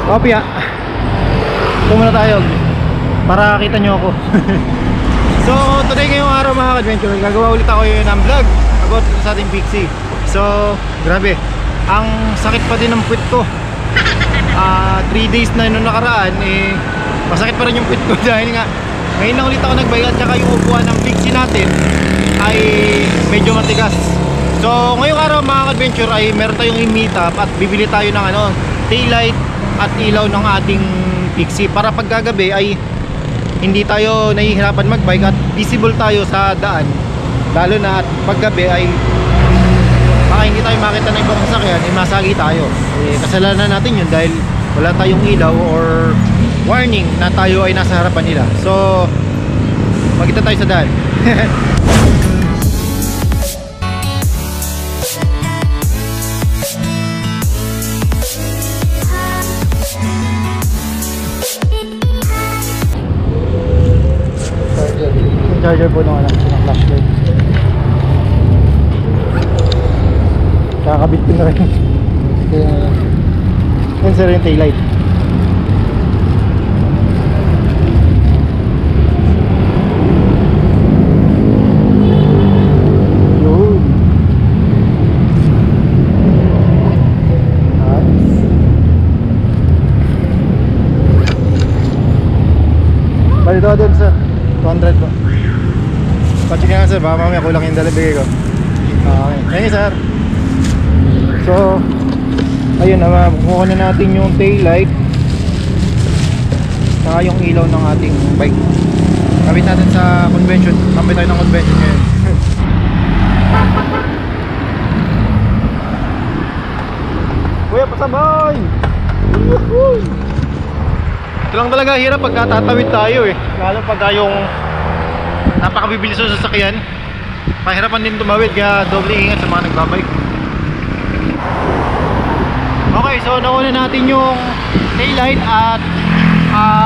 Kopya. Ito muna tayo para kita nyo ako. So today ngayong araw mga ka-adventure, gagawa ulit ako yun ng vlog about sa ating Pixie. So grabe, ang sakit pa din ng puwit ko. 3 days na nung nakaraan masakit pa rin yung puwit ko dahil nga ngayon na ulit ako nagbike at saka yung upuan ng Pixie natin ay medyo matigas. So ngayong araw mga ka-adventure ay meron tayong i-meet up at bibili tayo ng taillight at ilaw ng ating Pixie para paggagabi ay hindi tayo nahihirapan magbike at visible tayo sa daan, lalo na at paggabi ay baka hindi tayo makita ng ibang sasakyan, masagi tayo. Kasalanan natin yun dahil wala tayong ilaw or warning na tayo ay nasa harapan nila. So magkita tayo sa daan. Charger po ng flashlight. Kakabit ko na rin. Yan sir yung taillight. Yun. Nice. Bali daw doon sir 200 po. Pacheck nga sir, baka mamaya kulang yung dalibigay ko. Okay, thank you sir. So ayun na, makukuha na natin yung taillight saka yung ilaw ng ating bike. Kabit natin sa convention. Tambay tayo ng convention ngayon. Kuya, pasabay! Ito lang talaga hirap pagka tatawid tayo lalo pagka yung napakabibilis sa sasakyan, pahirapan din tumawid, kaya doble ingat sa mga nagbabike. Okay, so nauna natin yung taillight at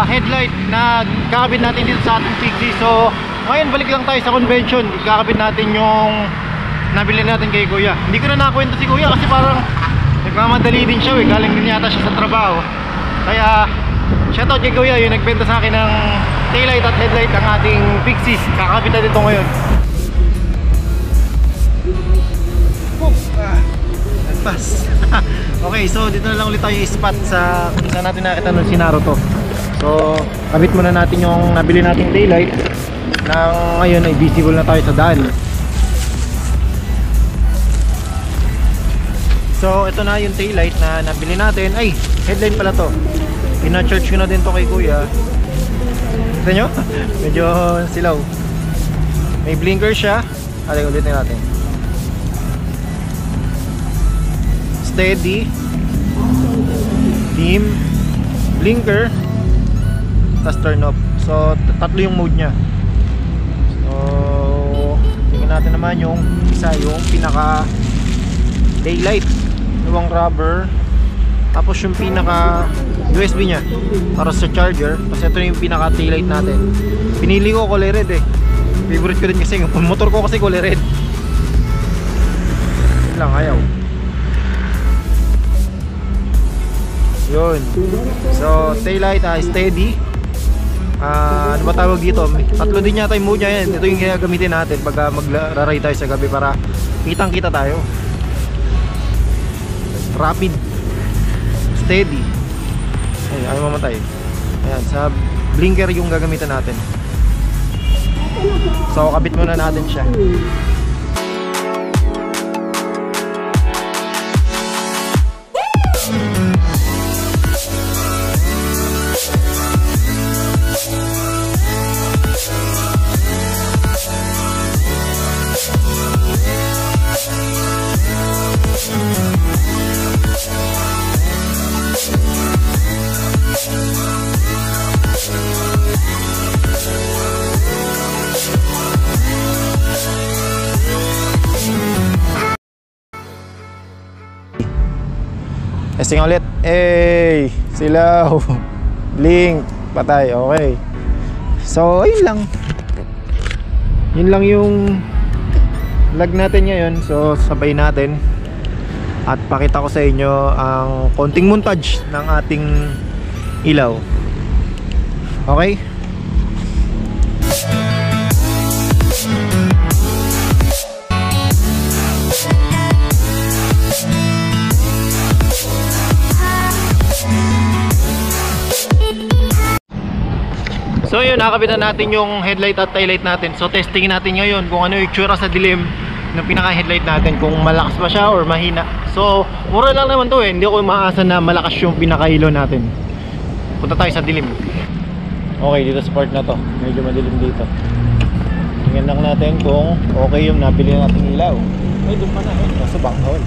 headlight na kakabit natin dito sa ating Pixie. So ngayon balik lang tayo sa convention, kakabit natin yung nabili natin kay kuya. Hindi ko na nakakwento si kuya kasi parang nagmamadali din siya galing din yata siya sa trabaho. Kaya shoutout kay kuya, yung nagbenta sa akin ng taillight at headlight ng ating Pixies. Kakabit na dito ngayon. Nagpas. Okay, so dito na lang ulit tayo spot sa kung saan natin nakita nung sinaro to. So kabit muna natin yung nabili nating taillight nang ngayon ay visible na tayo sa daan. So ito na yung taillight na nabili natin. Ay, headlight pala to. Pina-charge ko na din to kay kuya. Kita nyo? Medyo silaw. May blinker siya. Alay, ulitin natin. Steady, dim, blinker, tas turn off. So tatlo yung mode nya. So tingnan natin naman yung isa, yung pinaka daylight, luwang rubber. Tapos yung pinaka USB nya para sa charger. Kasi ito yung pinaka taillight natin. Pinili ko kulay red favorite ko din kasi yung motor ko kasi kulay red. Yun lang, ayaw. Yun. So taillight steady. Ano ba tawag dito? Tatlo din yata yung mode nya yan. Ito yung gagamitin natin pag magra-ride tayo sa gabi para kitang kita tayo. Rapid, steady. Ay, ayaw mamatay. Ayan, sa blinker yung gagamitan natin. So kabit muna natin siya. Testing ulit. Hey, silaw. Blink, patay. Okay. So, ayun lang. Yun lang yung vlog natin ngayon. So, sabay natin at pakita ko sa inyo ang konting montage ng ating ilaw. Okay? So yun, nakakabit na natin yung headlight at taillight natin. So testingin natin ngayon kung ano yung itsura sa dilim ng pinaka headlight natin, kung malakas ba siya or mahina. So mura lang naman to eh, hindi ako maasa na malakas yung pinaka ilaw natin. Punta tayo sa dilim. Okay, dito sa part na to, medyo madilim dito. Tingnan lang natin kung okay yung nabili nating ilaw. Ay, doon pa na eh, nasa backhaul.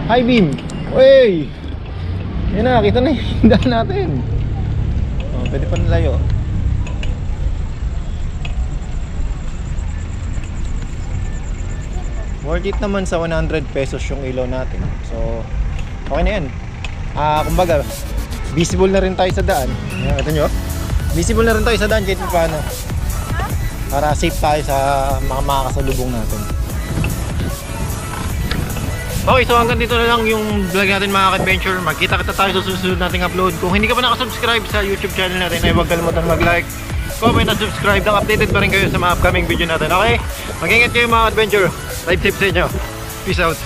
High beam! Wey! Yan na, kita na yung hindahan natin. Oh, pwede pa nalayo. Worth it naman sa 100 pesos yung ilaw natin. So, okay na yan. Kumbaga, visible na rin tayo sa daan. Kita nyo? Visible na rin tayo sa daan kahit paano. Para safe tayo sa mga makakasalubong natin. Okay, so hanggang dito na lang yung vlog natin mga ka-adventure. Magkita-kita tayo sa susunod nating upload. Kung hindi ka pa nakasubscribe sa YouTube channel natin, ay huwag kalimutan mag-like, comment at subscribe. Nang updated pa rin kayo sa mga upcoming video natin. Okay? Mag-ingat kayo mga adventure. Life safe sa inyo. Peace out.